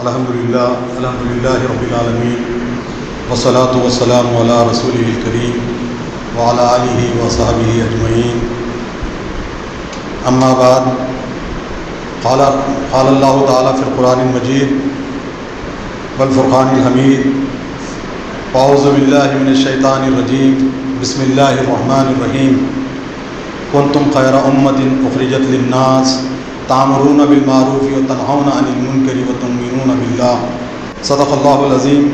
الحمدللہ رب العالمین والصلاة والسلام علی رسولہ الکریم وعلی آلہ وصحبہ اجمعین اما بعد قال اللہ تعالی فی القرآن المجید والفرقان الحمید اعوذ باللہ من الشیطان الرجیم بسم اللہ الرحمن الرحیم کنتم خیر امۃ اخرجت للناس تأمرون بالمعروف وتنہون عن المنکر وتؤمنون باللہ صدق اللہ العظیم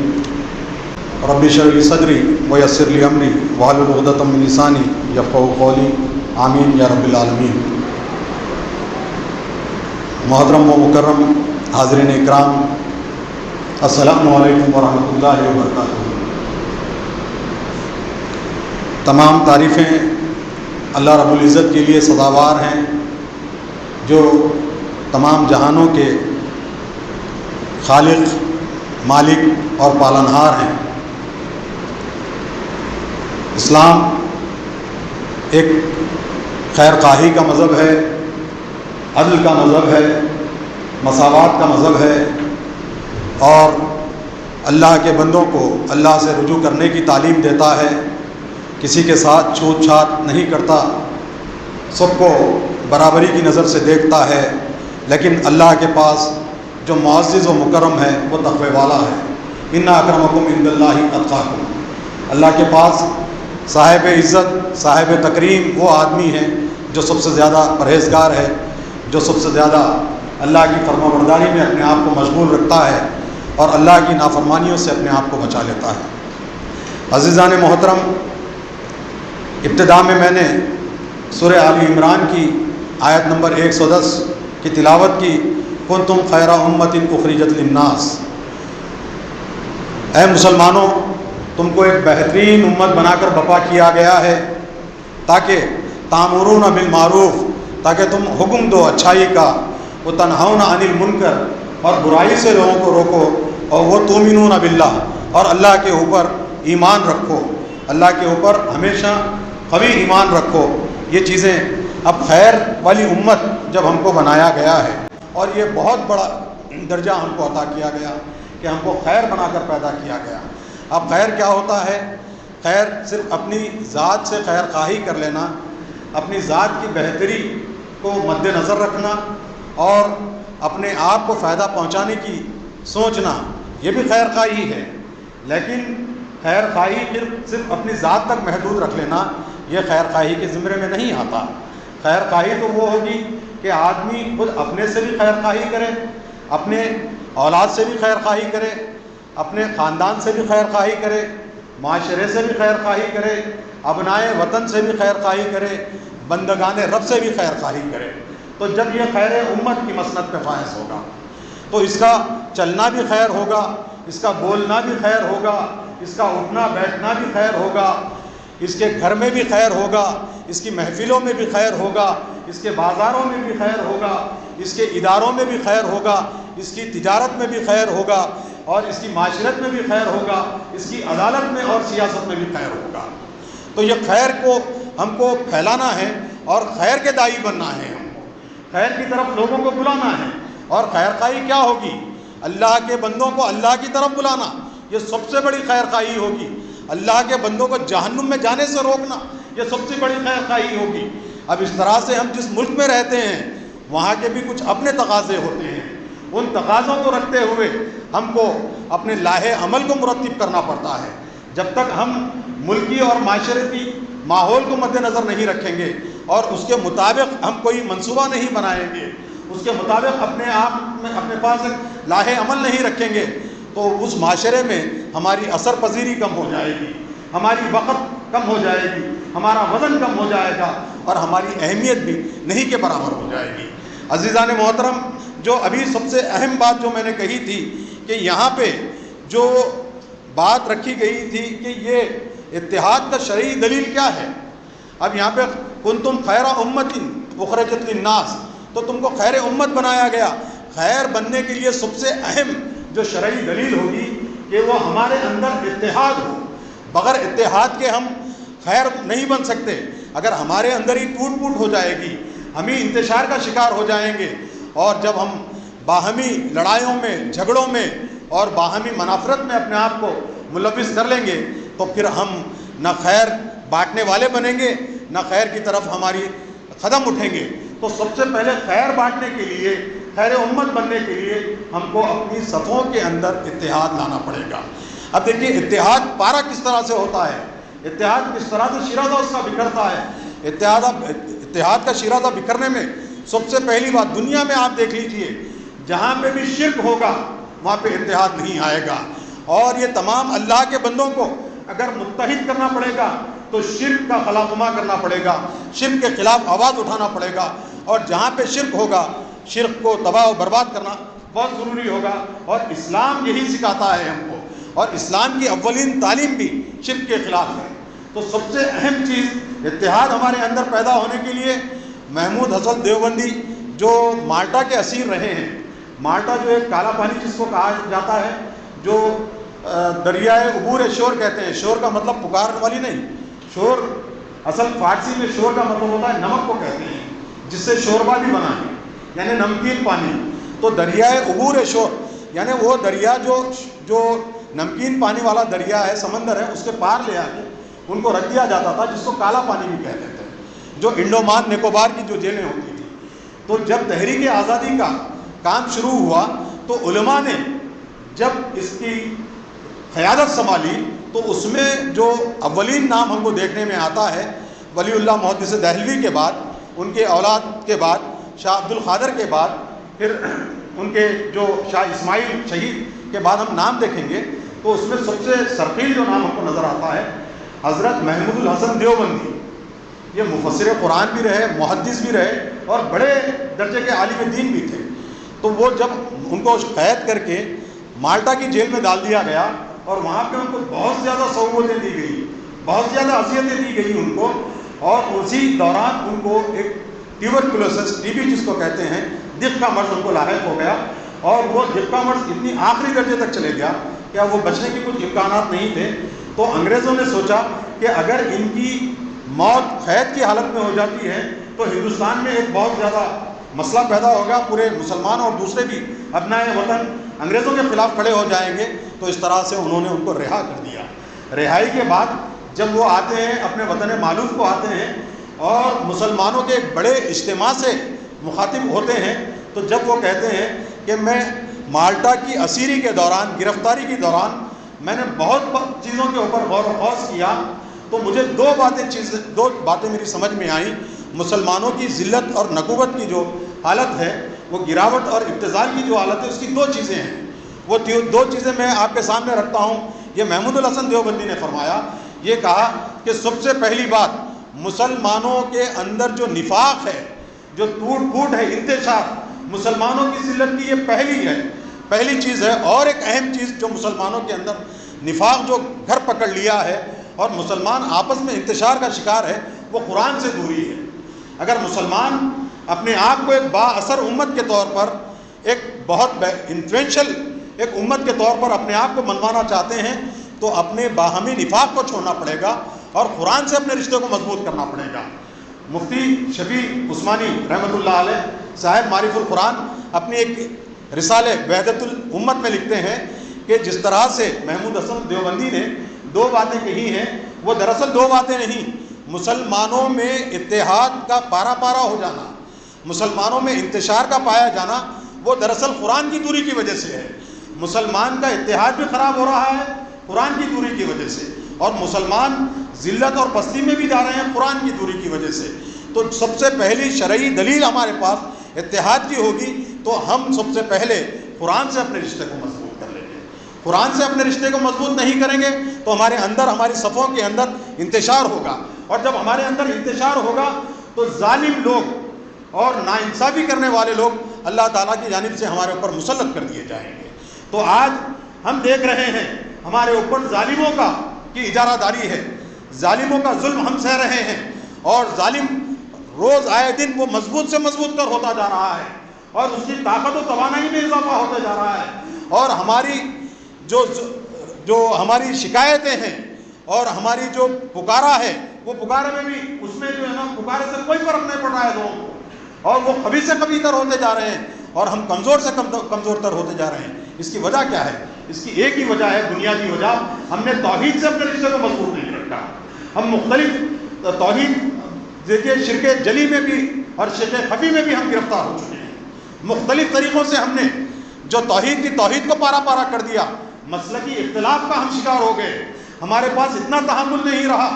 رب اشرح لی صدری ویسر لی امری واحلل عقدۃ من لسانی یفقہوا قولی آمین یا رب العالمین۔ محترم و مکرم حاضرین اکرام، السلام علیکم ورحمۃ اللہ وبرکاتہ۔ تمام تعریفیں اللہ رب العزت کے لیے سزاوار ہیں جو تمام جہانوں کے خالق، مالک اور پالنہار ہیں۔ اسلام ایک خیر خواہی کا مذہب ہے، عدل کا مذہب ہے، مساوات کا مذہب ہے اور اللہ کے بندوں کو اللہ سے رجوع کرنے کی تعلیم دیتا ہے۔ کسی کے ساتھ چھوت چھات نہیں کرتا، سب کو برابری کی نظر سے دیکھتا ہے، لیکن اللہ کے پاس جو معزز و مکرم ہے وہ تقوی والا ہے۔ ان اکرمکم عند اللہ اتقاکم۔ اللہ کے پاس صاحب عزت، صاحب تکریم وہ آدمی ہے جو سب سے زیادہ پرہیزگار ہے، جو سب سے زیادہ اللہ کی فرما برداری میں اپنے آپ کو مشغول رکھتا ہے اور اللہ کی نافرمانیوں سے اپنے آپ کو بچا لیتا ہے۔ عزیزان محترم، ابتدا میں نے سورہ آل عمران کی آیت نمبر 110 کی تلاوت کی، کنتم خیر امۃ اخرجت للناس۔ اے مسلمانوں، تم کو ایک بہترین امت بنا کر برپا کیا گیا ہے تاکہ تامرون بالمعروف، تاکہ تم حکم دو اچھائی کا، وہ تنہون عن المنکر اور برائی سے لوگوں کو روکو، اور وہ تؤمنون باللہ اور اللہ کے اوپر ایمان رکھو، اللہ کے اوپر ہمیشہ قوی ایمان رکھو۔ یہ چیزیں اب خیر والی امت جب ہم کو بنایا گیا ہے اور یہ بہت بڑا درجہ ہم کو عطا کیا گیا کہ ہم کو خیر بنا کر پیدا کیا گیا۔ اب خیر کیا ہوتا ہے؟ خیر صرف اپنی ذات سے خیر خواہی کر لینا، اپنی ذات کی بہتری کو مد نظر رکھنا اور اپنے آپ کو فائدہ پہنچانے کی سوچنا، یہ بھی خیر خواہی ہے۔ لیکن خیر خواہی صرف اپنی ذات تک محدود رکھ لینا یہ خیر خواہی کے زمرے میں نہیں آتا۔ خیر خواہی تو وہ ہوگی کہ آدمی خود اپنے سے بھی خیر خواہی کرے، اپنے اولاد سے بھی خیر خواہی کرے، اپنے خاندان سے بھی خیر خواہی کرے، معاشرے سے بھی خیر خواہی کرے، ابنائے وطن سے بھی خیر خواہی کرے، بندگان رب سے بھی خیر خواہی کرے۔ تو جب یہ خیر امت کی مسند پہ فائز ہوگا تو اس کا چلنا بھی خیر ہوگا، اس کا بولنا بھی خیر ہوگا، اس کا اٹھنا بیٹھنا بھی خیر ہوگا، اس کے گھر میں بھی خیر ہوگا، اس کی محفلوں میں بھی خیر ہوگا، اس کے بازاروں میں بھی خیر ہوگا، اس کے اداروں میں بھی خیر ہوگا، اس کی تجارت میں بھی خیر ہوگا اور اس کی معاشرت میں بھی خیر ہوگا، اس کی عدالت میں اور سیاست میں بھی خیر ہوگا۔ تو یہ خیر کو ہم کو پھیلانا ہے اور خیر کے داعی بننا ہے، ہم کو خیر کی طرف لوگوں کو بلانا ہے۔ اور خیر خواہی کیا ہوگی؟ اللہ کے بندوں کو اللہ کی طرف بلانا، یہ سب سے بڑی خیر خواہی ہوگی۔ اللہ کے بندوں کو جہنم میں جانے سے روکنا، یہ سب سے بڑی خیر خواہی ہوگی۔ اب اس طرح سے ہم جس ملک میں رہتے ہیں وہاں کے بھی کچھ اپنے تقاضے ہوتے ہیں، ان تقاضوں کو رکھتے ہوئے ہم کو اپنے لاہے عمل کو مرتب کرنا پڑتا ہے۔ جب تک ہم ملکی اور معاشرتی ماحول کو مد نظر نہیں رکھیں گے اور اس کے مطابق ہم کوئی منصوبہ نہیں بنائیں گے، اس کے مطابق اپنے آپ میں اپنے پاس ایک لاہے عمل نہیں رکھیں گے تو اس معاشرے میں ہماری اثر پذیری کم ہو جائے گی، ہماری وقت کم ہو جائے گی، ہمارا وزن کم ہو جائے گا اور ہماری اہمیت بھی نہیں کے برابر ہو جائے گی۔ عزیزان محترم، جو ابھی سب سے اہم بات جو میں نے کہی تھی کہ یہاں پہ جو بات رکھی گئی تھی کہ یہ اتحاد کا شرعی دلیل کیا ہے؟ اب یہاں پہ کنتم خیر امۃ اخرجت للناس، تو تم کو خیر امت بنایا گیا۔ خیر بننے کے لیے سب سے اہم جو شرعی دلیل ہوگی کہ وہ ہمارے اندر اتحاد ہو۔ بغیر اتحاد کے ہم خیر نہیں بن سکتے۔ اگر ہمارے اندر ہی ٹوٹ پھوٹ ہو جائے گی، ہم ہی انتشار کا شکار ہو جائیں گے، اور جب ہم باہمی لڑائیوں میں، جھگڑوں میں اور باہمی منافرت میں اپنے آپ کو ملوث کر لیں گے تو پھر ہم نہ خیر بانٹنے والے بنیں گے، نہ خیر کی طرف ہماری قدم اٹھیں گے۔ تو سب سے پہلے خیر بانٹنے کے لیے، خیر امت بننے کے لیے ہم کو اپنی صفوں کے اندر اتحاد لانا پڑے گا۔ اب دیکھیے اتحاد پارا کس طرح سے ہوتا ہے، اتحاد کس طرح سے شیرازہ اس کا بکھرتا ہے۔ اتحاد کا شیرازہ بکھرنے میں سب سے پہلی بات، دنیا میں آپ دیکھ لیجئے جہاں پہ بھی شرک ہوگا وہاں پہ اتحاد نہیں آئے گا، اور یہ تمام اللہ کے بندوں کو اگر متحد کرنا پڑے گا تو شرک کا خلاخما کرنا پڑے گا، شرک کے خلاف آواز اٹھانا پڑے گا، اور جہاں پہ شرک ہوگا شرک کو تباہ و برباد کرنا بہت ضروری ہوگا، اور اسلام یہی سکھاتا ہے ہم کو، اور اسلام کی اولین تعلیم بھی شرک کے خلاف ہے۔ تو سب سے اہم چیز اتحاد ہمارے اندر پیدا ہونے کے لیے، محمود حسن دیوبندی جو مالٹا کے اسیر رہے ہیں، مالٹا جو ایک کالا پانی جس کو کہا جاتا ہے، جو دریائے عبور شور کہتے ہیں، شور کا مطلب پکارنے والی نہیں، شور اصل فارسی میں شور کا مطلب ہوتا ہے نمک کو کہتے ہیں، جس سے شوربہ بھی بنا ہے، یعنی نمکین پانی۔ تو دریائے عبور شور یعنی وہ دریا جو نمکین پانی والا دریا ہے، سمندر ہے، اس کے پار لے آ کے ان کو رکھ دیا جاتا تھا، جس کو کالا پانی بھی کہتے تھے، جو انڈومان نکوبار کی جو جیلیں ہوتی تھیں۔ تو جب تحریک آزادی کا کام شروع ہوا تو علماء نے جب اس کی قیادت سنبھالی تو اس میں جو اولین نام ہم کو دیکھنے میں آتا ہے، ولی اللہ محدث دہلوی کے بعد، ان کے اولاد کے بعد شاہ عبد القادر کے بعد، پھر ان کے جو شاہ اسماعیل شہید کے بعد ہم نام دیکھیں گے تو اس میں سب سے سرخیل جو نام ہم کو نظر آتا ہے حضرت محمود الحسن دیوبندی۔ یہ مفسر قرآن بھی رہے، محدث بھی رہے، اور بڑے درجے کے عالم دین بھی تھے۔ تو وہ جب ان کو قید کر کے مالٹا کی جیل میں ڈال دیا گیا اور وہاں پہ ان کو بہت زیادہ صعوبتیں دی گئی، بہت زیادہ اذیتیں دی گئی ان کو، اور اسی دوران ان کو ایک ٹیوبرکلوسس، ٹی بی جس کو کہتے ہیں، دق کا مرض ان کو لاحق ہو گیا، اور وہ دق کا مرض اتنی آخری درجے تک چلے گیا کہ اب وہ بچنے کے کچھ امکانات نہیں تھے۔ تو انگریزوں نے سوچا کہ اگر ان کی موت قید کی حالت میں ہو جاتی ہے تو ہندوستان میں ایک بہت زیادہ مسئلہ پیدا ہوگا، پورے مسلمان اور دوسرے بھی ابنائے وطن انگریزوں کے خلاف کھڑے ہو جائیں گے۔ تو اس طرح سے انہوں نے ان کو رہا کر دیا۔ رہائی کے بعد جب وہ آتے ہیں اپنے وطن معلوف کو آتے ہیں اور مسلمانوں کے ایک بڑے اجتماع سے مخاطب ہوتے ہیں، تو جب وہ کہتے ہیں کہ میں مالٹا کی اسیری کے دوران، گرفتاری کے دوران میں نے بہت چیزوں کے اوپر غور و خوض کیا، تو مجھے دو باتیں میری سمجھ میں آئیں۔ مسلمانوں کی ذلت اور نکوت کی جو حالت ہے، وہ گراوٹ اور ابتذال کی جو حالت ہے، اس کی دو چیزیں ہیں۔ وہ دو چیزیں میں آپ کے سامنے رکھتا ہوں۔ یہ محمود الحسن دیوبندی نے فرمایا، یہ کہا کہ سب سے پہلی بات، مسلمانوں کے اندر جو نفاق ہے، جو ٹوٹ پھوٹ ہے، انتشار، مسلمانوں کی ذلت کی یہ پہلی چیز ہے۔ اور ایک اہم چیز جو مسلمانوں کے اندر نفاق جو گھر پکڑ لیا ہے اور مسلمان آپس میں انتشار کا شکار ہے، وہ قرآن سے دوری ہے۔ اگر مسلمان اپنے آپ کو ایک با اثر امت کے طور پر، ایک بہت انفلوئنشل ایک امت کے طور پر اپنے آپ کو منوانا چاہتے ہیں تو اپنے باہمی نفاق کو چھوڑنا پڑے گا اور قرآن سے اپنے رشتے کو مضبوط کرنا پڑے گا۔ مفتی شفیع عثمانی رحمۃ اللہ علیہ صاحب معرف القرآن اپنی ایک رسالے وحدت الامت میں لکھتے ہیں کہ جس طرح سے محمود حسن دیوبندی نے دو باتیں کہی ہیں، وہ دراصل دو باتیں نہیں، مسلمانوں میں اتحاد کا پارا ہو جانا، مسلمانوں میں انتشار کا پایا جانا، وہ دراصل قرآن کی دوری کی وجہ سے ہے۔ مسلمان کا اتحاد بھی خراب ہو رہا ہے قرآن کی دوری کی وجہ سے، اور مسلمان ذلت اور پستی میں بھی جا رہے ہیں قرآن کی دوری کی وجہ سے۔ تو سب سے پہلی شرعی دلیل ہمارے پاس اتحاد کی ہوگی تو ہم سب سے پہلے قرآن سے اپنے رشتے کو مضبوط کر لیں گے۔ قرآن سے اپنے رشتے کو مضبوط نہیں کریں گے تو ہمارے اندر، ہماری صفوں کے اندر انتشار ہوگا، اور جب ہمارے اندر انتشار ہوگا تو ظالم لوگ اور ناانصافی کرنے والے لوگ اللہ تعالیٰ کی جانب سے ہمارے اوپر مسلط کر دیے جائیں گے۔ تو آج ہم دیکھ رہے ہیں ہمارے اوپر ظالموں کی اجارہ داری ہے، ظالموں کا ظلم ہم سہ رہے ہیں، اور ظالم روز آئے دن وہ مضبوط سے مضبوط تر ہوتا جا رہا ہے، اور اس کی طاقت و توانائی میں اضافہ ہوتا جا رہا ہے، اور ہماری جو ہماری شکایتیں ہیں اور ہماری جو پکارا ہے، وہ پکارے میں بھی اس میں جو ہے نا، پکارے سے کوئی فرق نہیں پڑ رہا ہے لوگوں کو، اور وہ کبھی سے کبھی تر ہوتے جا رہے ہیں، اور ہم کمزور سے کمزور تر ہوتے جا رہے ہیں. اس کی وجہ کیا ہے؟ اس کی ایک ہی وجہ ہے، بنیادی وجہ، ہم نے توحید سے اپنے رشتے کو مضبوط نہیں رکھا. ہم مختلف توحید، دیکھیے شرک جلی میں بھی اور شرک خفی میں بھی ہم گرفتار ہو چکے ہیں. مختلف طریقوں سے ہم نے جو توحید کی توحید کو پارا پارا کر دیا. مسلکی اختلاف کا ہم شکار ہو گئے. ہمارے پاس اتنا تحمل نہیں رہا.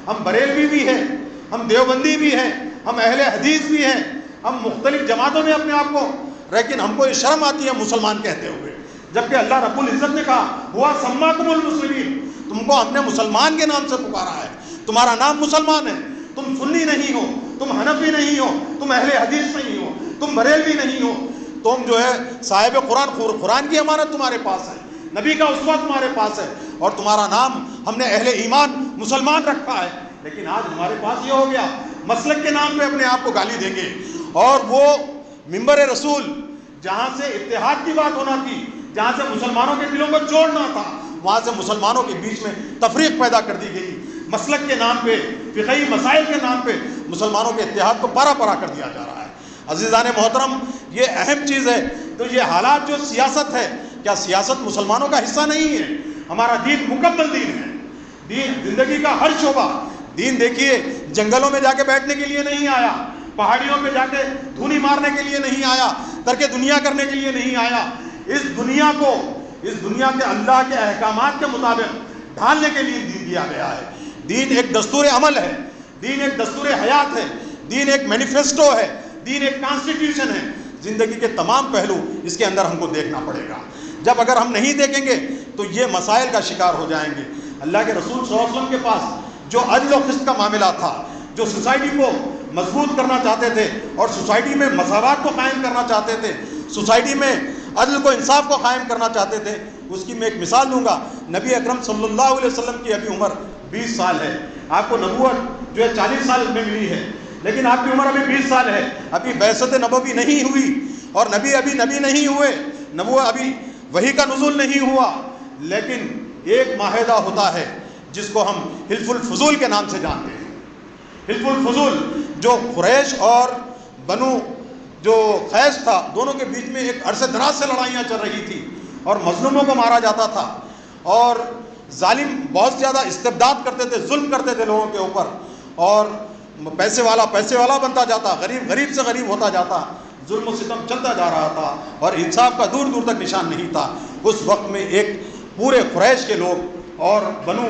ہم بریلوی بھی ہیں، ہم دیوبندی بھی ہیں، ہم اہل حدیث بھی ہیں، ہم مختلف جماعتوں میں اپنے آپ کو، لیکن ہم کو یہ شرم آتی ہے مسلمان کہتے ہوئے، جبکہ اللہ رب العزت نے کہا ہوا سماکم المسلمین، تم کو ہم نے مسلمان کے نام سے پکارا ہے. تمہارا نام مسلمان ہے. تم سنی نہیں ہو، تم حنفی نہیں ہو، تم اہل حدیث نہیں ہو، تم بریلوی نہیں ہو، تم جو ہے صاحب قرآن کی امانت تمہارے پاس ہے، نبی کا اسوہ تمہارے پاس ہے، اور تمہارا نام ہم نے اہل ایمان مسلمان رکھا ہے. لیکن آج ہمارے پاس یہ ہو گیا، مسلک کے نام پہ اپنے آپ کو گالی دیں گے. اور وہ منبر رسول جہاں سے اتحاد کی بات ہونا تھی، جہاں سے مسلمانوں کے دلوں کو جوڑنا تھا، وہاں سے مسلمانوں کے بیچ میں تفریق پیدا کر دی گئی. مسلک کے نام پہ، فقہی مسائل کے نام پہ مسلمانوں کے اتحاد کو پارا پارا کر دیا جا رہا ہے. عزیزان محترم، یہ اہم چیز ہے. تو یہ حالات جو سیاست ہے، کیا سیاست مسلمانوں کا حصہ نہیں ہے؟ ہمارا دین مکمل دین ہے. دین زندگی کا ہر شعبہ. دین دیکھیے جنگلوں میں جا کے بیٹھنے کے لیے نہیں آیا، پہاڑیوں پہ جا کے دھونی مارنے کے لیے نہیں آیا، ترک دنیا کرنے کے لیے نہیں آیا. اس دنیا کو، اس دنیا کے اللہ کے احکامات کے مطابق ڈھالنے کے لیے دین دیا گیا ہے. دین ایک دستور عمل ہے، دین ایک دستور حیات ہے، دین ایک مینیفیسٹو ہے، دین ایک کانسٹیٹیوشن ہے. زندگی کے تمام پہلو اس کے اندر ہم کو دیکھنا پڑے گا. جب اگر ہم نہیں دیکھیں گے تو یہ مسائل کا شکار ہو جائیں گے. اللہ کے رسول صلی اللہ علیہ وسلم کے پاس جو عدل و قسط کا معاملہ تھا، جو سوسائٹی کو مضبوط کرنا چاہتے تھے اور سوسائٹی میں مساوات کو قائم کرنا چاہتے تھے، سوسائٹی میں عدل کو انصاف کو قائم کرنا چاہتے تھے، اس کی میں ایک مثال دوں گا. نبی اکرم صلی اللہ علیہ وسلم کی ابھی عمر 20 سال ہے. آپ کو نبوت جو ہے 40 سال میں ملی ہے، لیکن آپ کی عمر ابھی 20 سال ہے. ابھی بعثت نبوی نہیں ہوئی اور نبی ابھی نبی نہیں ہوئے، نبوت ابھی وحی کا نزول نہیں ہوا. لیکن ایک معاہدہ ہوتا ہے جس کو ہم حلف الفضول کے نام سے جانتے ہیں. حلف الفضول جو قریش اور بنو جو قیس تھا، دونوں کے بیچ میں ایک عرصے دراز سے لڑائیاں چل رہی تھی اور مظلوموں کو مارا جاتا تھا، اور ظالم بہت زیادہ استبداد کرتے تھے، ظلم کرتے تھے لوگوں کے اوپر، اور پیسے والا بنتا جاتا، غریب غریب سے غریب ہوتا جاتا، ظلم و ستم چلتا جا رہا تھا اور انصاف کا دور دور تک نشان نہیں تھا. اس وقت میں ایک پورے قریش کے لوگ اور بنو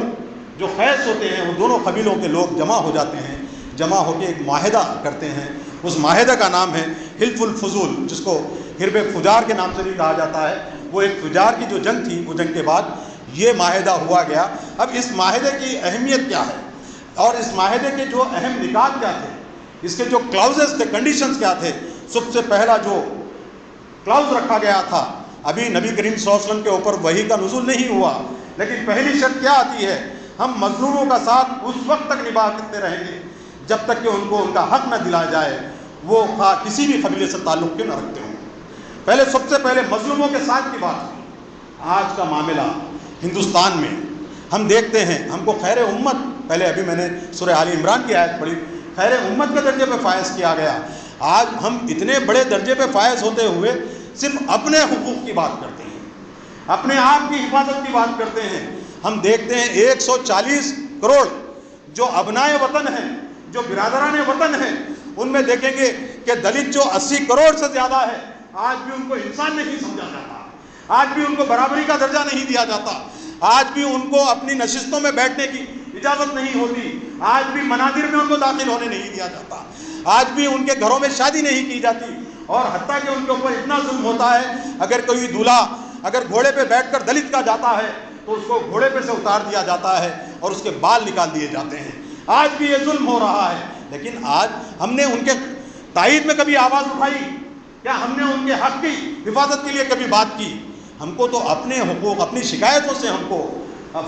جو قیس ہوتے ہیں، وہ دونوں قبیلوں کے لوگ جمع ہو جاتے ہیں، جمع ہو کے ایک معاہدہ کرتے ہیں. اس معاہدہ کا نام ہے حلف الفضول، جس کو حرب فجار کے نام سے بھی کہا جاتا ہے. وہ ایک فجار کی جو جنگ تھی، وہ جنگ کے بعد یہ معاہدہ ہوا گیا. اب اس معاہدے کی اہمیت کیا ہے اور اس معاہدے کے جو اہم نکات کیا تھے، اس کے جو کلاؤزز تھے، کنڈیشنز کیا تھے. سب سے پہلا جو کلاؤز رکھا گیا تھا، ابھی نبی کریم صلی اللہ علیہ وسلم کے اوپر وحی کا نزول نہیں ہوا، لیکن پہلی شرط کیا آتی ہے، ہم مظلوموں کا ساتھ اس وقت تک نبھاتے رہیں گے جب تک کہ ان کو ان کا حق نہ دلایا جائے، وہ کسی بھی قبیلے سے تعلق کیوں نہ رکھتے ہوں. پہلے سب سے پہلے مظلوموں کے ساتھ کی بات ہوئی. آج کا معاملہ ہندوستان میں ہم دیکھتے ہیں، ہم کو خیر امت، پہلے ابھی میں نے سورہ آل عمران کی آیت پڑھی، خیر امت کے درجے پہ فائز کیا گیا. آج ہم اتنے بڑے درجے پہ فائز ہوتے ہوئے صرف اپنے حقوق کی بات کرتے ہیں، اپنے آپ کی حفاظت کی بات کرتے ہیں. ہم دیکھتے ہیں 140 کروڑ جو ابنائے وطن ہیں، جو برادران وطن ہیں، ان میں دیکھیں گے کہ دلت جو 80 کروڑ سے زیادہ ہے، آج بھی ان کو انسان نہیں سمجھا جاتا، آج بھی ان کو برابری کا درجہ نہیں دیا جاتا، آج بھی ان کو اپنی نشستوں میں بیٹھنے کی اجازت نہیں ہوتی، آج بھی مناظر میں ان کو داخل ہونے نہیں دیا جاتا، آج بھی ان کے گھروں میں شادی نہیں کی جاتی، اور حتیٰ کہ ان کے اوپر اتنا ظلم ہوتا ہے، اگر کوئی دولہا اگر گھوڑے پہ بیٹھ کر دلت کا جاتا ہے تو اس کو گھوڑے پہ سے اتار دیا جاتا ہے اور اس کے بال نکال دیے جاتے ہیں. آج بھی یہ ظلم ہو رہا ہے. لیکن آج ہم نے ان کے تائید میں کبھی آواز اٹھائی؟ کیا ہم نے ان کے حق کی حفاظت کے لیے کبھی بات کی؟ ہم کو تو اپنے حقوق، اپنی شکایتوں سے ہم کو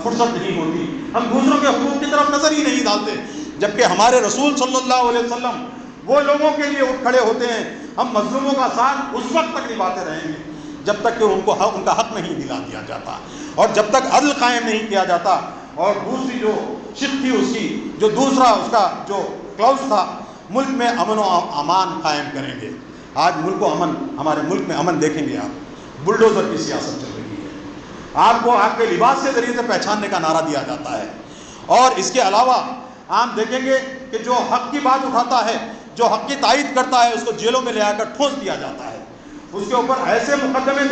فرصت نہیں ہوتی. ہم دوسروں کے حقوق کی طرف نظر ہی نہیں ڈالتے، جبکہ ہمارے رسول صلی اللہ علیہ وسلم وہ لوگوں کے لیے اٹھ کھڑے ہوتے ہیں. ہم مظلوموں کا ساتھ اس وقت تک نبھاتے رہیں گے جب تک کہ ان کا حق نہیں دلا دیا جاتا، اور جب تک عدل قائم نہیں کیا جاتا. اور دوسری جو شق تھی اس کی، جو دوسرا اس کا جو کلاؤز تھا، ملک میں امن و امان قائم کریں گے. آج ملک کو امن، ہمارے ملک میں امن دیکھیں گے آپ، بلڈوزر کی سیاست چل رہی ہے، آپ کو آپ کے لباس کے ذریعے سے پہچاننے کا نعرہ دیا جاتا ہے، اور اس کے علاوہ آپ دیکھیں گے کہ جو حق کی بات اٹھاتا ہے، جو حق کی تائید کرتا ہے، اس کو جیلوں میں لے آ کر ٹھونس دیا جاتا ہے، اس کے اوپر ایسے مقدمے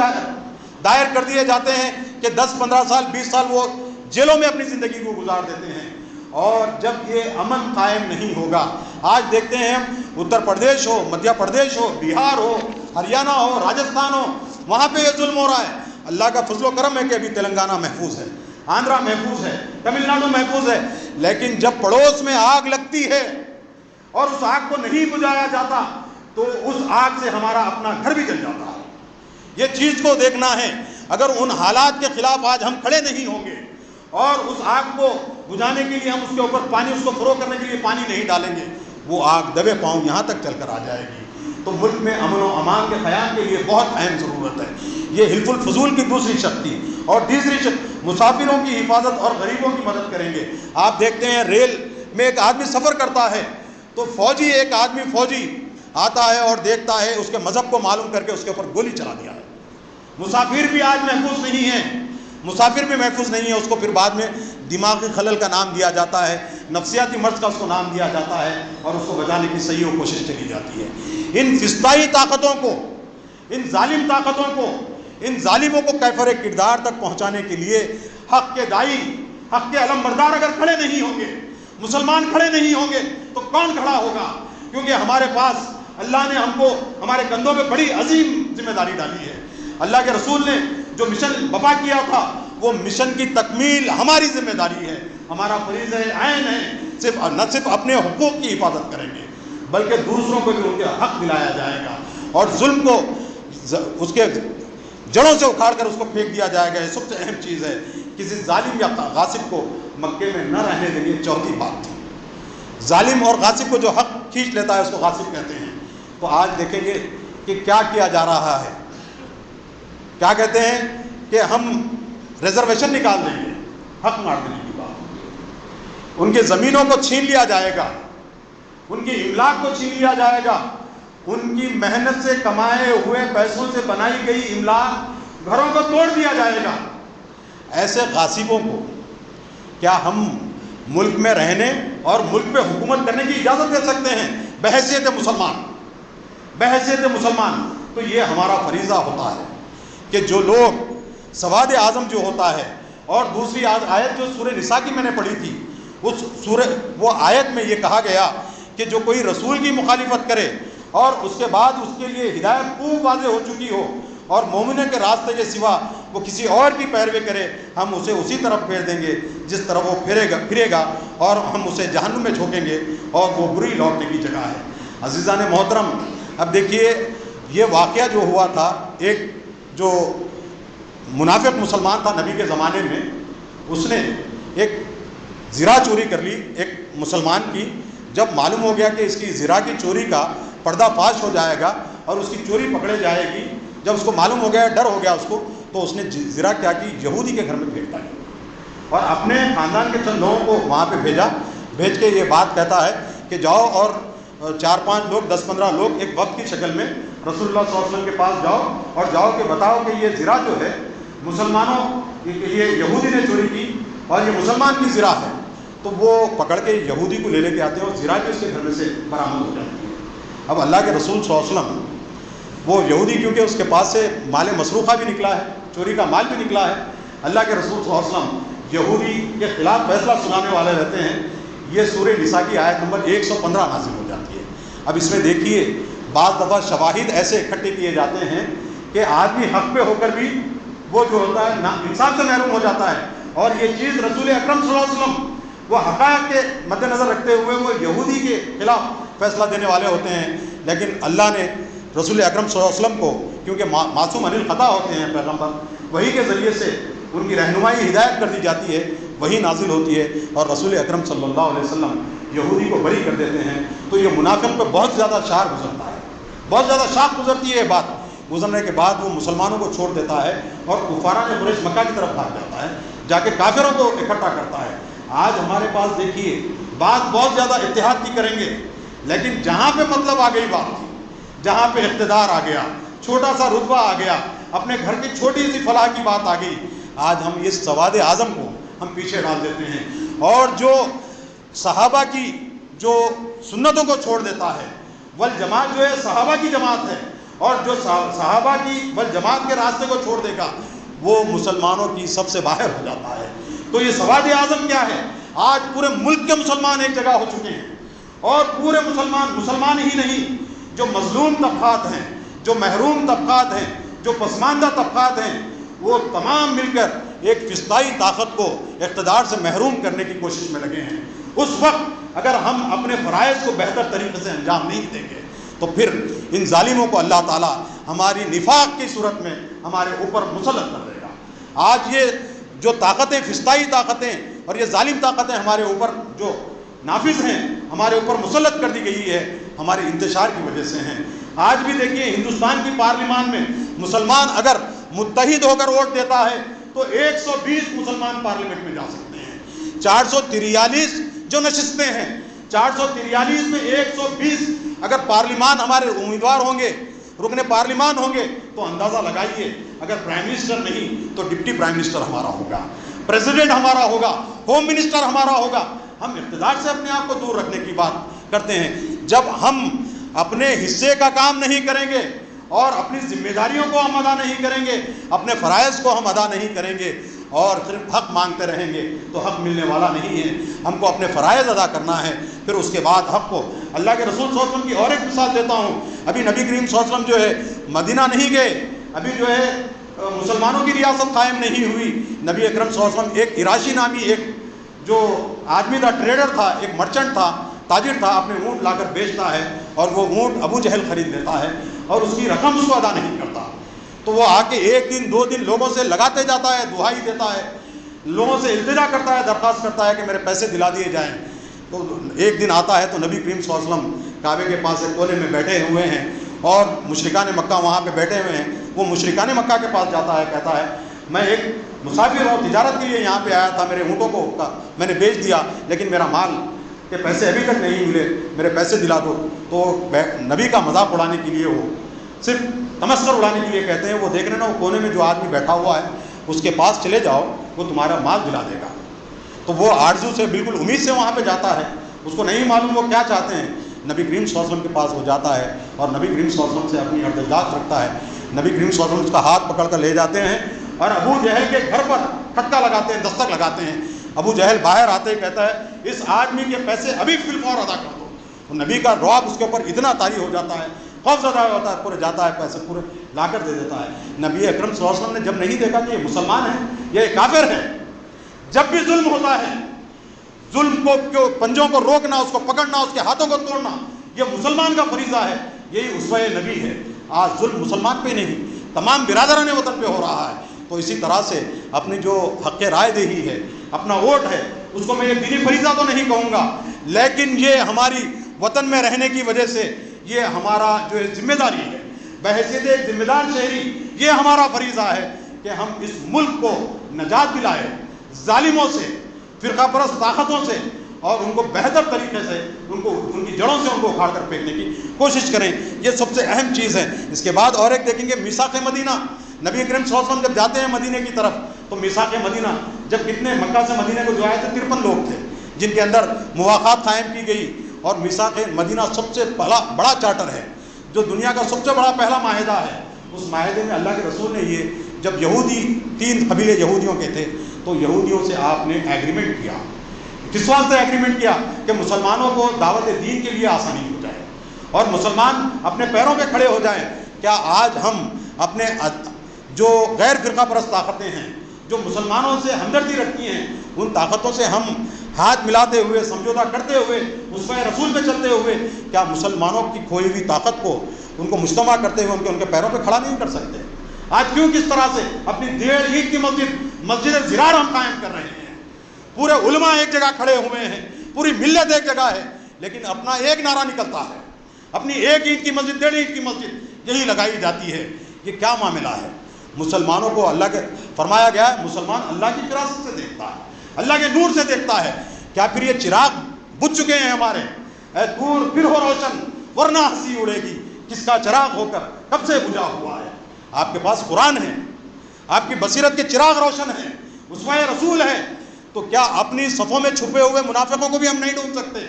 دائر کر دیے جاتے ہیں کہ 10 15 سال 20 سال وہ جیلوں میں اپنی زندگی کو گزار دیتے ہیں۔ اور جب یہ امن قائم نہیں ہوگا، آج دیکھتے ہیں ہم اتر پردیش ہو، مدھیہ پردیش ہو، بہار ہو، ہریانہ ہو، راجستھان ہو، وہاں پہ یہ ظلم ہو رہا ہے۔ اللہ کا فضل و کرم ہے کہ ابھی تلنگانہ محفوظ ہے، آندھرا محفوظ ہے، تمل ناڈو محفوظ ہے، لیکن جب پڑوس میں آگ لگتی ہے اور اس آگ کو نہیں بجھایا جاتا تو اس آگ سے ہمارا اپنا گھر بھی جل جاتا ہے۔ یہ چیز کو دیکھنا ہے۔ اگر ان حالات کے خلاف آج ہم کھڑے نہیں ہوں گے اور اس آگ کو بجھانے کے لیے ہم اس کے اوپر پانی، اس کو فروغ کرنے کے لیے پانی نہیں ڈالیں گے، وہ آگ دبے پاؤں یہاں تک چل کر آ جائے گی۔ تو ملک میں امن و امان کے قیام کے لیے بہت اہم ضرورت ہے۔ یہ حلف الفضول کی دوسری شق تھی، اور تیسری شق مسافروں کی حفاظت اور غریبوں کی مدد کریں گے۔ آپ دیکھتے ہیں ریل میں ایک آدمی سفر کرتا ہے تو فوجی، ایک آدمی فوجی آتا ہے اور دیکھتا ہے، اس کے مذہب کو معلوم کر کے اس کے اوپر گولی چلا دیا ہے۔ مسافر بھی آج محفوظ نہیں ہے، مسافر بھی محفوظ نہیں ہے، اس کو پھر بعد میں دماغی خلل کا نام دیا جاتا ہے، نفسیاتی مرض کا اس کو نام دیا جاتا ہے، اور اس کو بچانے کی صحیح کوشش چلی جاتی ہے۔ ان فسطائی طاقتوں کو، ان ظالم طاقتوں کو، ان ظالموں کو کیفر کردار تک پہنچانے کے لیے حق کے دائی، حق کے علم بردار اگر کھڑے نہیں ہوں گے، مسلمان کھڑے نہیں ہوں گے تو کون کھڑا ہوگا؟ کیونکہ ہمارے پاس اللہ نے ہم کو، ہمارے کندھوں پہ بڑی عظیم ذمہ داری ڈالی ہے۔ اللہ کے رسول نے جو مشن بپا کیا تھا، وہ مشن کی تکمیل ہماری ذمہ داری ہے، ہمارا فریضہ عین ہے۔ نہ صرف اپنے حقوق کی حفاظت کریں گے بلکہ دوسروں کو بھی ان کے حق دلایا جائے گا، اور ظلم کو اس کے جڑوں سے اکھاڑ کر اس کو پھینک دیا جائے گا۔ یہ سب سے اہم چیز ہے۔ کسی ظالم یا غاصب کو مکے میں نہ رہنے دیں گے، چوتھی بات تھی۔ ظالم اور غاصب کو جو حق کھینچ لیتا ہے اس کو غاصب کہتے ہیں۔ تو آج دیکھیں گے کہ کیا کیا جا رہا ہے۔ کیا کہتے ہیں کہ ہم ریزرویشن نکال دیں گے، حق مار دینے کی بات، ان کی زمینوں کو چھین لیا جائے گا، ان کی املاک کو چھین لیا جائے گا، ان کی محنت سے کمائے ہوئے پیسوں سے بنائی گئی املاک، گھروں کو توڑ دیا جائے گا۔ ایسے غاصبوں کو کیا ہم ملک میں رہنے اور ملک پہ حکومت کرنے کی اجازت دے سکتے ہیں بحیثیت مسلمان؟ بحیثیت مسلمان تو یہ ہمارا فریضہ ہوتا ہے کہ جو لوگ سواد اعظم جو ہوتا ہے، اور دوسری آیت جو سورہ نساء کی میں نے پڑھی تھی، وہ آیت میں یہ کہا گیا کہ جو کوئی رسول کی مخالفت کرے اور اس کے بعد اس کے لیے ہدایت خوب واضح ہو چکی ہو اور مومنوں کے راستے کے سوا وہ کسی اور کی پیروی کرے، ہم اسے اسی طرف پھیر دیں گے جس طرف وہ پھرے گا، اور ہم اسے جہنم میں جھونکیں گے، اور وہ بری لوٹنے کی جگہ ہے۔ عزیزان محترم، اب دیکھیے یہ واقعہ جو ہوا تھا، ایک جو منافق مسلمان تھا نبی کے زمانے میں، اس نے ایک زرہ چوری کر لی ایک مسلمان کی۔ جب معلوم ہو گیا کہ اس کی زرہ کی چوری کا پردہ فاش ہو جائے گا اور اس کی چوری پکڑے جائے گی، جب اس کو معلوم ہو گیا، ڈر ہو گیا اس کو، تو اس نے زرہ کیا کی، یہودی کے گھر میں پھینک ڈالی اور اپنے خاندان کے چند لوگوں کو وہاں پہ بھیج کے یہ بات کہتا ہے کہ جاؤ اور 4-5 لوگ، 10-15 لوگ ایک وقت کی شکل میں رسول اللہ صلی اللہ علیہ وسلم کے پاس جاؤ اور جاؤ کہ بتاؤ کہ یہ زرہ جو ہے مسلمانوں، یہ یہودی نے چوری کی اور یہ مسلمان کی زرہ ہے۔ تو وہ پکڑ کے یہودی کو لے کے آتے ہیں اور زرہ بھی اس کے گھر میں سے برآمد ہو جاتی ہے۔ اب اللہ کے رسول صلی اللہ علیہ وسلم، وہ یہودی کیونکہ اس کے پاس سے مال مسروقہ بھی نکلا ہے، چوری کا مال بھی نکلا ہے، اللہ کے رسول صلی اللہ علیہ وسلم یہودی کے خلاف فیصلہ سنانے والے رہتے ہیں۔ یہ سورہ نساء کی آیت نمبر 115 نازل ہو جاتی ہے۔ اب اس میں دیکھیے بعض دفعہ شواہد ایسے اکٹھے کیے جاتے ہیں کہ آدمی حق پہ ہو کر بھی وہ جو ہوتا ہے انصاف سے محروم ہو جاتا ہے، اور یہ چیز رسول اکرم صلی اللہ علیہ وسلم وہ حقائق کے مد نظر رکھتے ہوئے وہ یہودی کے خلاف فیصلہ دینے والے ہوتے ہیں، لیکن اللہ نے رسول اکرم صلی اللہ علیہ وسلم کو، کیونکہ معصوم عن الخطا ہوتے ہیں پیغمبر، وہی کے ذریعے سے ان کی رہنمائی ہدایت کر دی جاتی ہے، وہی نازل ہوتی ہے، اور رسول اکرم صلی اللہ علیہ وسلم یہودی کو بری کر دیتے ہیں۔ تو یہ منافق پہ بہت زیادہ شار گزرتا ہے، بہت زیادہ شاخ گزرتی ہے۔ یہ بات گزرنے کے بعد وہ مسلمانوں کو چھوڑ دیتا ہے اور کفاران قریش مکہ کی طرف بھاگ جاتا ہے، جا کے کافروں کو اکٹھا کرتا ہے۔ آج ہمارے پاس دیکھیے بات بہت زیادہ اتحاد کی کریں گے، لیکن جہاں پہ مطلب آ گئی بات، جہاں پہ اقتدار آ گیا، چھوٹا سا رتبہ آ گیا، اپنے گھر کی چھوٹی سی فلاح کی بات آ گئی، آج ہم اس سواد اعظم کو ہم پیچھے ڈال دیتے ہیں، اور جو صحابہ کی جو سنتوں کو چھوڑ دیتا ہے، والجماعت جو ہے صحابہ کی جماعت ہے، اور جو صحابہ کی والجماعت کے راستے کو چھوڑ دے گا وہ مسلمانوں کی سب سے باہر ہو جاتا ہے۔ تو یہ سواد اعظم کیا ہے؟ آج پورے ملک کے مسلمان ایک جگہ ہو چکے ہیں، اور پورے مسلمان ہی نہیں، جو مظلوم طبقات ہیں، جو محروم طبقات ہیں، جو پسماندہ طبقات ہیں، وہ تمام مل کر ایک فسطائی طاقت کو اقتدار سے محروم کرنے کی کوشش میں لگے ہیں۔ اس وقت اگر ہم اپنے فرائض کو بہتر طریقے سے انجام نہیں دیں گے تو پھر ان ظالموں کو اللہ تعالیٰ ہماری نفاق کی صورت میں ہمارے اوپر مسلط کر دے گا۔ آج یہ جو طاقتیں، فسطائی طاقتیں اور یہ ظالم طاقتیں ہمارے اوپر جو نافذ ہیں، ہمارے اوپر مسلط کر دی گئی ہے، ہمارے انتشار کی وجہ سے ہیں۔ آج بھی دیکھیے ہندوستان کی پارلیمان میں مسلمان اگر متحد ہو کر ووٹ دیتا ہے تو 120 مسلمان پارلیمنٹ میں جا سکتے ہیں۔ 443 جو نشستیں ہیں، 443 میں 120 اگر پارلیمان ہمارے امیدوار ہوں گے، رکن پارلیمان ہوں گے، تو اندازہ لگائیے اگر پرائم منسٹر نہیں تو ڈپٹی پرائم منسٹر ہمارا ہوگا، پریزیڈنٹ ہمارا ہوگا، ہوم منسٹر ہمارا ہوگا۔ ہم اقتدار سے اپنے آپ کو دور رکھنے کی بات کرتے ہیں۔ جب ہم اپنے حصے کا کام نہیں کریں گے اور اپنی ذمہ داریوں کو ہم ادا نہیں کریں گے، اپنے فرائض کو ہم ادا نہیں کریں گے اور صرف حق مانگتے رہیں گے تو حق ملنے والا نہیں ہے۔ ہم کو اپنے فرائض ادا کرنا ہے، پھر اس کے بعد حق کو۔ اللہ کے رسول صلی اللہ علیہ وسلم کی اور ایک مثال دیتا ہوں۔ ابھی نبی کریم صلی اللہ علیہ وسلم جو ہے مدینہ نہیں گئے، ابھی جو ہے مسلمانوں کی ریاست قائم نہیں ہوئی۔ نبی اکرم صلی اللہ علیہ وسلم ایک عراشی نامی ایک جو آدمی تھا، ٹریڈر تھا، ایک مرچنٹ تھا، تاجر تھا، اپنے اونٹ لا کر بیچتا ہے اور وہ اونٹ ابو جہل خرید لیتا ہے اور اس کی رقم اس کو ادا نہیں کرتا، تو وہ آ کے ایک دن 2 دن لوگوں سے لگاتے جاتا ہے، دہائی دیتا ہے، لوگوں سے التجا کرتا ہے، درخواست کرتا ہے کہ میرے پیسے دلا دیے جائیں۔ تو ایک دن آتا ہے تو نبی کریم صلی اللہ علیہ وسلم کعبے کے پاس ایک کونے میں بیٹھے ہوئے ہیں اور مشرکان مکہ وہاں پہ بیٹھے ہوئے ہیں۔ وہ مشرکان مکہ کے پاس جاتا ہے، کہتا ہے میں ایک مسافر ہوں، تجارت کے لیے یہاں پہ آیا تھا، میرے اونٹوں کو میں نے بیچ دیا لیکن میرا مال کے پیسے ابھی تک نہیں ملے، میرے پیسے دلا دو۔ تو نبی کا مذاق اڑانے کے لیے، وہ صرف تمسخر اڑانے کے لیے کہتے ہیں، وہ دیکھ رہے نا وہ کونے میں جو آدمی بیٹھا ہوا ہے اس کے پاس چلے جاؤ، وہ تمہارا مال دلا دے گا۔ تو وہ آرزو سے، بالکل امید سے وہاں پہ جاتا ہے، اس کو نہیں معلوم وہ کیا چاہتے ہیں۔ نبی کریم صلی اللہ علیہ وسلم کے پاس وہ جاتا ہے اور نبی کریم صلی اللہ علیہ وسلم سے اپنی ارتجاعت رکھتا ہے۔ نبی کریم صلی اللہ علیہ وسلم اس کا ہاتھ پکڑ کر لے جاتے ہیں اور ابو جہل کے گھر پر کھٹکا لگاتے ہیں، دستک لگاتے ہیں۔ ابو جہل باہر آتے ہی کہتا ہے اس آدمی کے پیسے ابھی فی الفور ادا کر دو۔ تو نبی کا رعب اس کے اوپر اتنا طاری ہو جاتا ہے، خوف زدہ ہوتا ہے، پورے جاتا ہے، پیسے پورے لا کر دے دیتا ہے۔ نبی اکرم صلی اللہ علیہ وسلم نے جب نہیں دیکھا کہ یہ مسلمان ہے، یہ کافر ہے، جب بھی ظلم ہوتا ہے، ظلم کو پنجوں کو روکنا، اس کو پکڑنا، اس کے ہاتھوں کو توڑنا، یہ مسلمان کا فریضہ ہے، یہی اسوہ نبی ہے۔ آج ظلم مسلمان پہ نہیں، تمام برادران وطن پہ ہو رہا ہے۔ تو اسی طرح سے اپنی جو حق رائے دہی ہے، اپنا ووٹ ہے، اس کو میں یہ دینی فریضہ تو نہیں کہوں گا، لیکن یہ ہماری وطن میں رہنے کی وجہ سے یہ ہمارا جو ذمہ داری ہے، بحیثیت ایک ذمہ دار شہری یہ ہمارا فریضہ ہے کہ ہم اس ملک کو نجات دلائیں ظالموں سے، فرقہ پرست طاقتوں سے، اور ان کو بہتر طریقے سے ان کی جڑوں سے ان کو اکھاڑ کر پھینکنے کی کوشش کریں۔ یہ سب سے اہم چیز ہے۔ اس کے بعد اور ایک دیکھیں گے میثاق مدینہ۔ نبی کریم صلی اللہ علیہ وسلم جب جاتے ہیں مدینہ کی طرف تو میثاق مدینہ، جب کتنے مکہ سے مدینہ کو جو آئے تھے 53 لوگ تھے جن کے اندر مواقعات قائم کی گئی، اور میثاق مدینہ سب سے بڑا چارٹر ہے، جو دنیا کا سب سے بڑا پہلا معاہدہ ہے۔ اس معاہدے میں اللہ کے رسول نے یہ، جب یہودی 3 قبیلے یہودیوں کے تھے تو یہودیوں سے آپ نے ایگریمنٹ کیا۔ کس واسطے ایگریمنٹ کیا؟ کہ مسلمانوں کو دعوت دین کے لیے آسانی ہو جائے اور مسلمان اپنے پیروں پہ کھڑے ہو جائیں۔ کیا آج ہم اپنے جو غیر فرقہ پرست طاقتیں ہیں، جو مسلمانوں سے ہمدردی رکھتی ہیں، ان طاقتوں سے ہم ہاتھ ملاتے ہوئے، سمجھوتا کرتے ہوئے، اسوہ رسول پہ چلتے ہوئے، کیا مسلمانوں کی کھوئی ہوئی طاقت کو، ان کو مجتمع کرتے ہوئے ان کے پیروں پہ کھڑا نہیں کر سکتے؟ آج کیوں کس طرح سے اپنی 1.5 اینٹ کی مسجد زرار ہم قائم کر رہے ہیں، پورے علماء ایک جگہ کھڑے ہوئے ہیں، پوری ملت ایک جگہ ہے، لیکن اپنا ایک نعرہ نکلتا ہے، اپنی 1 اینٹ کی مسجد، 1.5 اینٹ کی مسجد یہی لگائی جاتی ہے۔ یہ کیا معاملہ ہے؟ مسلمانوں کو اللہ کے فرمایا گیا ہے مسلمان اللہ کی فراست سے دیکھتا ہے، اللہ کے نور سے دیکھتا ہے۔ کیا پھر یہ چراغ بجھ چکے ہیں ہمارے؟ اے دور پھر ہو روشن ورنہ ہنسی اڑے گی، کس کا چراغ ہو کر کب سے بجھا ہوا ہے. آپ کے پاس قرآن ہے, آپ کی بصیرت کے چراغ روشن ہیں, اسوہ رسول ہے, تو کیا اپنی صفوں میں چھپے ہوئے منافقوں کو بھی ہم نہیں ڈھونڈ سکتے؟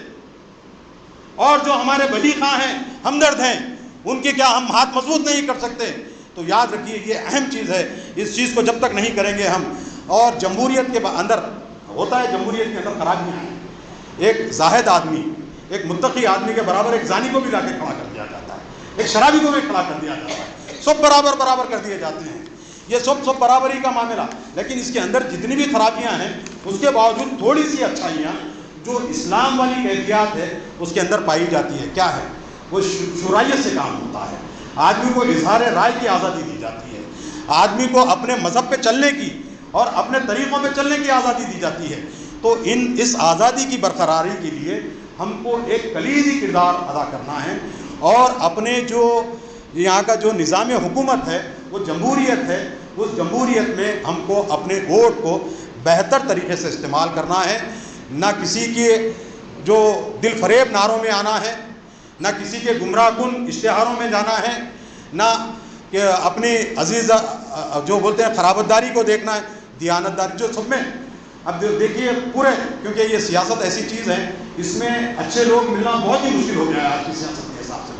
اور جو ہمارے ولی خواہ ہیں, ہمدرد ہیں, ان کے کیا ہم ہاتھ مضبوط نہیں کر سکتے؟ تو یاد رکھیے یہ اہم چیز ہے. اس چیز کو جب تک نہیں کریں گے ہم, اور جمہوریت کے اندر ہوتا ہے, جمہوریت کے اندر خرابیاں ہیں. ایک زاہد آدمی, ایک متقی آدمی کے برابر ایک زانی کو بھی لا کے کھڑا کر دیا جاتا ہے, ایک شرابی کو بھی کھڑا کر دیا جاتا ہے, سب برابر کر دیے جاتے ہیں. یہ سب برابری کا معاملہ. لیکن اس کے اندر جتنی بھی خرابیاں ہیں اس کے باوجود تھوڑی سی اچھائیاں جو اسلام والی کیفیات ہے اس کے اندر پائی جاتی ہے. کیا ہے وہ؟ شرائیت سے کام ہوتا ہے. آدمی کو اظہار رائے کی آزادی دی جاتی ہے, آدمی کو اپنے مذہب پہ چلنے کی اور اپنے طریقوں پہ چلنے کی آزادی دی جاتی ہے. تو اس آزادی کی برقراری کے لیے ہم کو ایک کلیدی کردار ادا کرنا ہے, اور اپنے جو یہاں کا جو نظام حکومت ہے وہ جمہوریت ہے, اس جمہوریت میں ہم کو اپنے ووٹ کو بہتر طریقے سے استعمال کرنا ہے. نہ کسی کے جو دل فریب نعروں میں آنا ہے, نہ کسی کے گمراہ کن اشتہاروں میں جانا ہے, نہ کہ اپنی عزیز جو بولتے ہیں خرابتداری کو دیکھنا ہے, دیانت داری جو سب میں. اب دیکھیے پورے, کیونکہ یہ سیاست ایسی چیز ہے اس میں اچھے لوگ ملنا بہت ہی مشکل ہو گیا ہے آج کی سیاست کے حساب سے.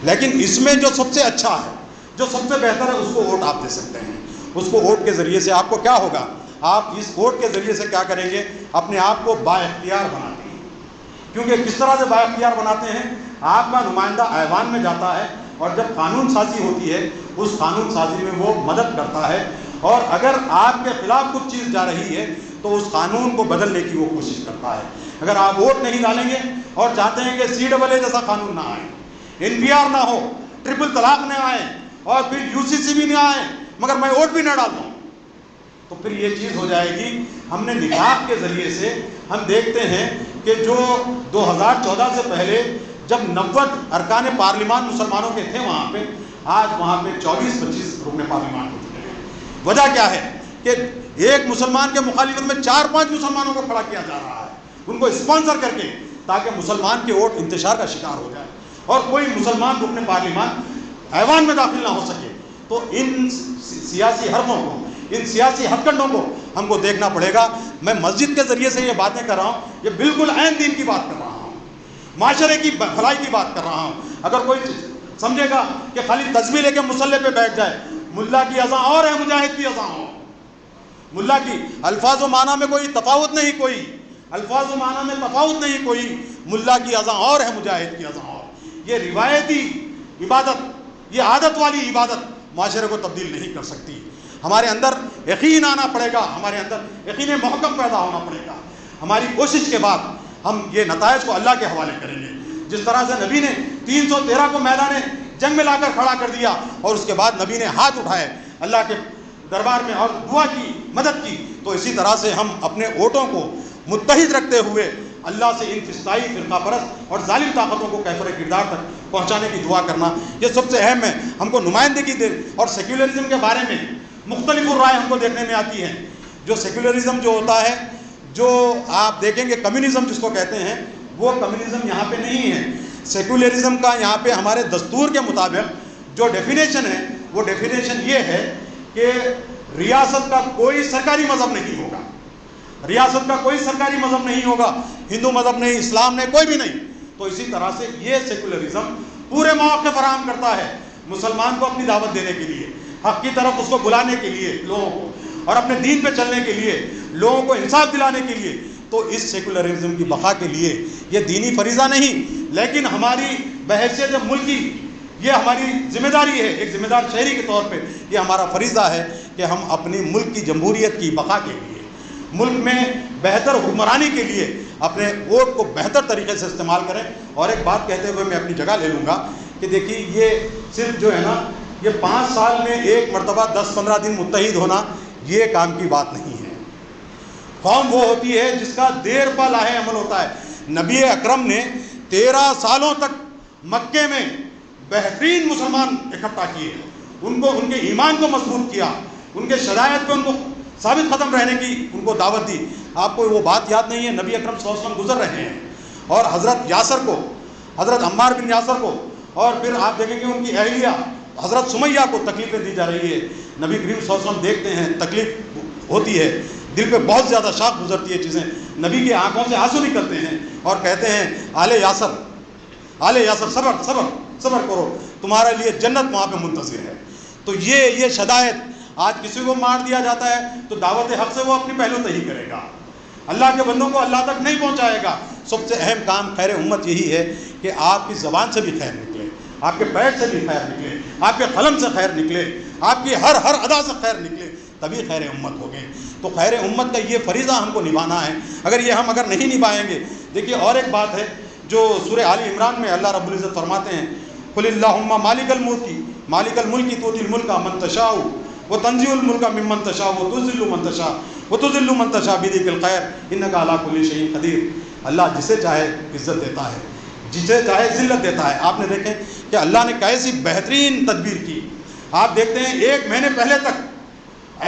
لیکن اس میں جو سب سے اچھا ہے, جو سب سے بہتر ہے, اس کو ووٹ آپ دے سکتے ہیں. اس کو ووٹ کے ذریعے سے آپ کو کیا ہوگا, آپ اس ووٹ کے ذریعے سے کیا کریں گے, اپنے آپ کو با اختیار بناتے ہیں. کیونکہ کس طرح سے با اختیار بناتے ہیں, آپ کا نمائندہ ایوان میں جاتا ہے اور جب قانون سازی ہوتی ہے اس قانون سازی میں وہ مدد کرتا ہے, اور اگر آپ کے خلاف کچھ چیز جا رہی ہے تو اس قانون کو بدلنے کی وہ کوشش کرتا ہے. اگر آپ ووٹ نہیں ڈالیں گے اور چاہتے ہیں کہ CAA جیسا قانون نہ آئے, NPR نہ ہو, ٹرپل طلاق نہ آئے, اور پھر UCC بھی نہ آئے, مگر میں ووٹ بھی نہ ڈال دوں, تو پھر یہ چیز ہو جائے گی. ہم نے نکاح کے ذریعے سے ہم دیکھتے ہیں کہ جو 2014 سے پہلے جب 90 ارکان پارلیمان مسلمانوں کے تھے وہاں پہ, آج وہاں پہ 24-25 رکن پارلیمان ہو چکے ہیں. وجہ کیا ہے کہ ایک مسلمان کے مخالفت میں 4-5 مسلمانوں کو کھڑا کیا جا رہا ہے, ان کو اسپانسر کر کے, تاکہ مسلمان کے ووٹ انتشار کا شکار ہو جائے اور کوئی مسلمان رکن پارلیمان ایوان میں داخل نہ ہو سکے. تو ان سیاسی حرفوں کو, ان سیاسی ہتھ کنڈوں کو ہم کو دیکھنا پڑے گا. میں مسجد کے ذریعے سے یہ باتیں کر رہا ہوں, یہ بالکل عین دین کی بات کر رہا ہوں, معاشرے کی بھلائی کی بات کر رہا ہوں. اگر کوئی سمجھے گا کہ خالی تسبیح لے کے مصلی پہ بیٹھ جائے, ملا کی اذان اور ہے, مجاہد کی اذان ہو. ملا کی الفاظ و معنی میں کوئی تفاوت نہیں, کوئی الفاظ و معنی میں تفاوت نہیں کوئی, ملا کی اذان اور ہے, مجاہد کی اذان اور. یہ روایتی عبادت, یہ عادت والی عبادت معاشرے کو تبدیل نہیں کر سکتی. ہمارے اندر یقین آنا پڑے گا, ہمارے اندر یقین محکم پیدا ہونا پڑے گا. ہماری کوشش کے بعد ہم یہ نتائج کو اللہ کے حوالے کریں گے. جس طرح سے نبی نے 313 کو میدان جنگ میں لا کر کھڑا کر دیا, اور اس کے بعد نبی نے ہاتھ اٹھائے اللہ کے دربار میں اور دعا کی, مدد کی, تو اسی طرح سے ہم اپنے ووٹوں کو متحد رکھتے ہوئے اللہ سے ان فسطائی فرقہ پرست اور ظالم طاقتوں کو کیفر کردار تک پہنچانے کی دعا کرنا, یہ سب سے اہم ہے. ہم کو نمائندگی دے, اور سیکولرزم کے بارے میں مختلف رائے ہم کو دیکھنے میں آتی ہیں. جو سیکولرزم جو ہوتا ہے, جو آپ دیکھیں گے کمیونزم جس کو کہتے ہیں, وہ کمیونزم یہاں پہ نہیں ہے. سیکولرزم کا یہاں پہ ہمارے دستور کے مطابق جو ڈیفینیشن ہے, وہ ڈیفینیشن یہ ہے کہ ریاست کا کوئی سرکاری مذہب نہیں ہوگا, ریاست کا کوئی سرکاری مذہب نہیں ہوگا, ہندو مذہب نہیں, اسلام نہیں, کوئی بھی نہیں. تو اسی طرح سے یہ سیکولرزم پورے مواقع فراہم کرتا ہے مسلمان کو اپنی دعوت دینے کے لیے, حق کی طرف اس کو بلانے کے لیے لوگوں کو, اور اپنے دین پہ چلنے کے لیے, لوگوں کو انصاف دلانے کے لیے. تو اس سیکولرزم کی بقا کے لیے یہ دینی فریضہ نہیں, لیکن ہماری بحیثیت ملکی یہ ہماری ذمہ داری ہے. ایک ذمہ دار شہری کے طور پہ یہ ہمارا فریضہ ہے کہ ہم اپنی ملک کی جمہوریت کی بقا کے لیے, ملک میں بہتر حکمرانی کے لیے اپنے ووٹ کو بہتر طریقے سے استعمال کریں. اور ایک بات کہتے ہوئے میں اپنی جگہ لے لوں گا کہ دیکھیے یہ صرف جو ہے نا, یہ 5 سال میں ایک مرتبہ 10-15 دن متحد ہونا یہ کام کی بات نہیں ہے. قوم وہ ہوتی ہے جس کا دیر پا لاہے عمل ہوتا ہے. نبی اکرم نے 13 سالوں تک مکے میں بہترین مسلمان اکٹھا کیے, ان کو ان کے ایمان کو مضبوط کیا, ان کے شرائط پہ ان کو ثابت قدم رہنے کی ان کو دعوت دی. آپ کو وہ بات یاد نہیں ہے, نبی اکرم صلی اللہ علیہ وسلم گزر رہے ہیں اور حضرت یاسر کو, حضرت عمار بن یاسر کو اور پھر آپ دیکھیں گے ان کی اہلیہ حضرت سمیہ کو تکلیفیں دی جا رہی ہے. نبی کریم صلی اللہ علیہ وسلم دیکھتے ہیں تکلیف ہوتی ہے, دل پہ بہت زیادہ شاق گزرتی ہے چیزیں, نبی کی آنکھوں سے آنسو نکلتے ہیں اور کہتے ہیں آل یاسر, آل یاسر صبر صبر صبر کرو, تمہارے لیے جنت وہاں پہ منتظر ہے. تو یہ شدائد, آج کسی کو مار دیا جاتا ہے تو دعوت حق سے وہ اپنی پہلو تہی کرے گا, اللہ کے بندوں کو اللہ تک نہیں پہنچائے گا. سب سے اہم کام خیر امت یہی ہے کہ آپ کی زبان سے بھی خیر نکلے, آپ کے پیر سے بھی خیر نکلے, آپ کے قلم سے خیر نکلے, آپ کی ہر ادا سے خیر نکلے, تبھی خیر امت ہوگی. تو خیر امت کا یہ فریضہ ہم کو نبھانا ہے. اگر یہ ہم نہیں نبھائیں گے, دیکھیے اور ایک بات ہے جو سورہ آل عمران میں اللہ رب العزت فرماتے ہیں, قل اللہم مالک الملک تؤتی الملک من تشاء وتنزع الملک ممن تشاء وتذل من تشاء بیدک الخیر انک علی کل شیء قدیر. اللہ جسے چاہے عزت دیتا ہے, جسے چاہے ذلت دیتا ہے. آپ نے دیکھیں کہ اللہ نے کیسی بہترین تدبیر کی. آپ دیکھتے ہیں 1 مہینے پہلے تک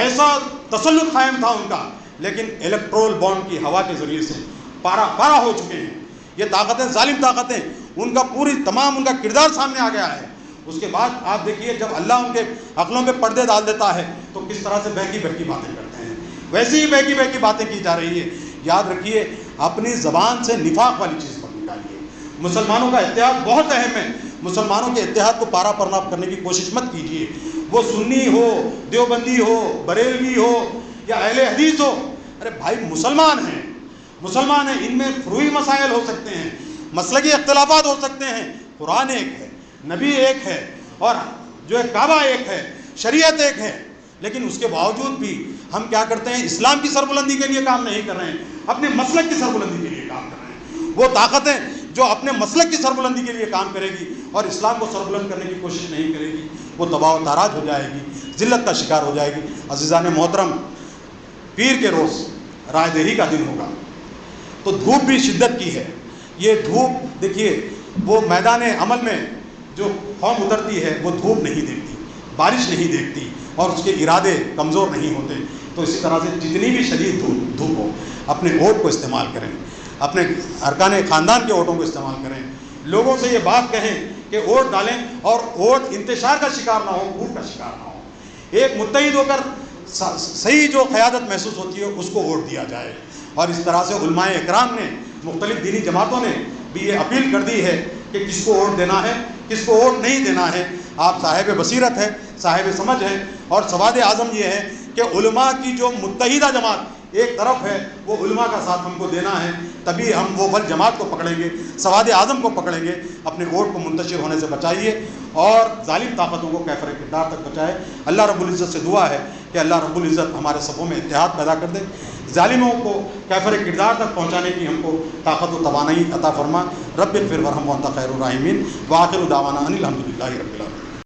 ایسا تسلط قائم تھا ان کا, لیکن الیکٹرول بانڈ کی ہوا کے ذریعے سے پارا ہو چکے ہیں. یہ طاقتیں, ظالم طاقتیں, ان کا تمام ان کا کردار سامنے آ گیا ہے. اس کے بعد آپ دیکھیے جب اللہ ان کے عقلوں پہ پردے ڈال دیتا ہے تو کس طرح سے بہکی باتیں کرتے ہیں. ویسی ہی بہکی باتیں کی جا رہی ہے. یاد رکھیے اپنی زبان سے نفاق والی چیز پر نکالیے. مسلمانوں کا اتحاد بہت اہم ہے. مسلمانوں کے اتحاد کو پارا پرناپ کرنے کی کوشش مت کیجیے. وہ سنی ہو, دیوبندی ہو, بریلوی ہو یا اہل حدیث ہو, ارے بھائی مسلمان ہیں, ان میں فروعی مسائل ہو سکتے ہیں, مسلکی اختلافات ہو سکتے ہیں. قرآن ایک ہے, نبی ایک ہے, اور جو ہے کعبہ ایک ہے, شریعت ایک ہے. لیکن اس کے باوجود بھی ہم کیا کرتے ہیں, اسلام کی سربلندی کے لیے کام نہیں کر رہے ہیں, اپنے مسلک کی سربلندی کے لیے کام کر رہے ہیں. وہ طاقتیں جو اپنے مسلک کی سربلندی کے لیے کام کرے گی اور اسلام کو سربلند کرنے کی کوشش نہیں کرے گی, وہ تباہ و تاراج ہو جائے گی, ذلت کا شکار ہو جائے گی. عزیزان محترم, پیر کے روز رائے دہی کا دن ہوگا, تو دھوپ بھی شدت کی ہے. یہ دھوپ دیکھیے, وہ میدان عمل میں جو قوم اترتی ہے وہ دھوپ نہیں دیکھتی, بارش نہیں دیکھتی, اور اس کے ارادے کمزور نہیں ہوتے. تو اسی طرح سے جتنی بھی شدید دھوپ ہو, اپنے ووٹ کو استعمال کریں, اپنے ارکان خاندان کے ووٹوں کو استعمال کریں. لوگوں سے یہ بات کہیں کہ ووٹ ڈالیں, اور ووٹ انتشار کا شکار نہ ہو, ووٹ کا شکار نہ ہو. ایک متحد ہو کر صحیح جو قیادت محسوس ہوتی ہے اس کو ووٹ دیا جائے. اور اس طرح سے علماء اکرام نے, مختلف دینی جماعتوں نے بھی یہ اپیل کر دی ہے کہ کس کو ووٹ دینا ہے, کس کو ووٹ نہیں دینا ہے. آپ صاحب بصیرت ہے, صاحب سمجھ ہے, اور سواد اعظم یہ ہے کہ علماء کی جو متحدہ جماعت ایک طرف ہے, وہ علماء کا ساتھ ہم کو دینا ہے, تبھی ہم وہ بل جماعت کو پکڑیں گے, سواد اعظم کو پکڑیں گے. اپنے ووٹ کو منتشر ہونے سے بچائیے اور ظالم طاقتوں کو کیفر کردار تک بچائے. اللہ رب العزت سے دعا ہے کہ اللہ رب العزت ہمارے صفوں میں اتحاد پیدا کر دے, ظالموں کو کیفر کردار تک پہنچانے کی ہم کو طاقت و توانائی عطا فرما. رب اغفر ورحم وانت خیر الراحمین. وآخر دعوانا ان الحمد للہ رب العالمین.